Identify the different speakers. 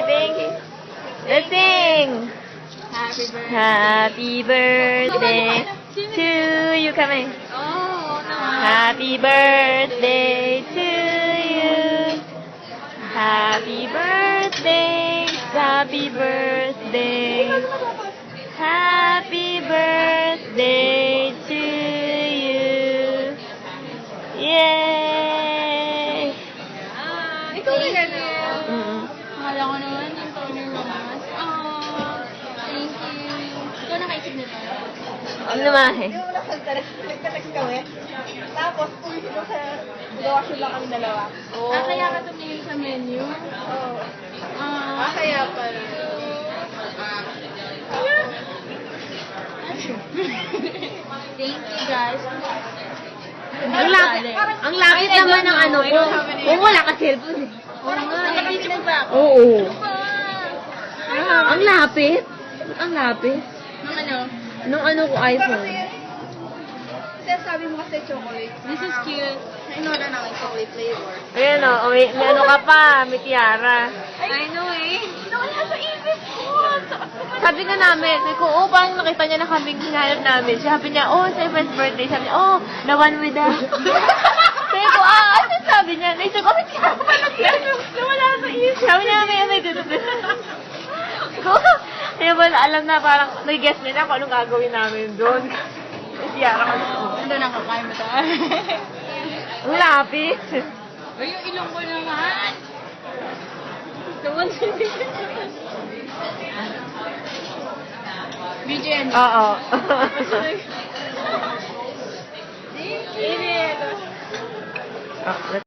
Speaker 1: Thank you. Let's sing. Happy birthday to you. Kami. Happy birthday to you. Happy birthday. Happy birthday. Happy birthday to you. Yay!
Speaker 2: Ikaw na ganun.
Speaker 3: Akala ko naman yung toner mamas. Thank you. Ikaw nakaisip nito.
Speaker 1: Ano naman eh?
Speaker 2: Yung nagka-text kami. Tapos, uwi sila sa gawa sila kami dalawa.
Speaker 3: Kaya ka tumingin sa menu?
Speaker 2: Oo.
Speaker 3: Kaya pala. Thank you, guys.
Speaker 1: Ang lapit naman ng ano ko. Kung wala ka cellphone eh.
Speaker 3: Nakapicture ba ako?
Speaker 1: Oo. Ang lapit. Ang lapit.
Speaker 3: Nung ano?
Speaker 1: Nung ano ko iPhone.
Speaker 2: Kasi sabi mo kasi chocolate.
Speaker 3: This is cute.
Speaker 2: In-order namin chocolate flavor.
Speaker 1: Ayan o, may ano ka pa, may tiara.
Speaker 3: I know eh.
Speaker 2: Wala sa isip ko.
Speaker 1: Sabi nga namin, sabi ko, oh, parang nakita niya na kaming hinahanap namin. Sabi niya, oh, sa first birthday. Sabi niya, oh, the one with the... Sabi ko, ano sabi niya? Naisip ko, may tiara pa na tiara. Nawala sa isip. Sabi niya, may dito. Kaya wala, alam na, parang nag-guess nila kung anong gagawin namin doon. May tiara ka doon.
Speaker 3: Ando na kakain mo tayo.
Speaker 1: Ang lapit.
Speaker 3: Ay, yung ilong ko naman. Video yan.
Speaker 1: Oo.
Speaker 3: Thank you.
Speaker 1: Oh,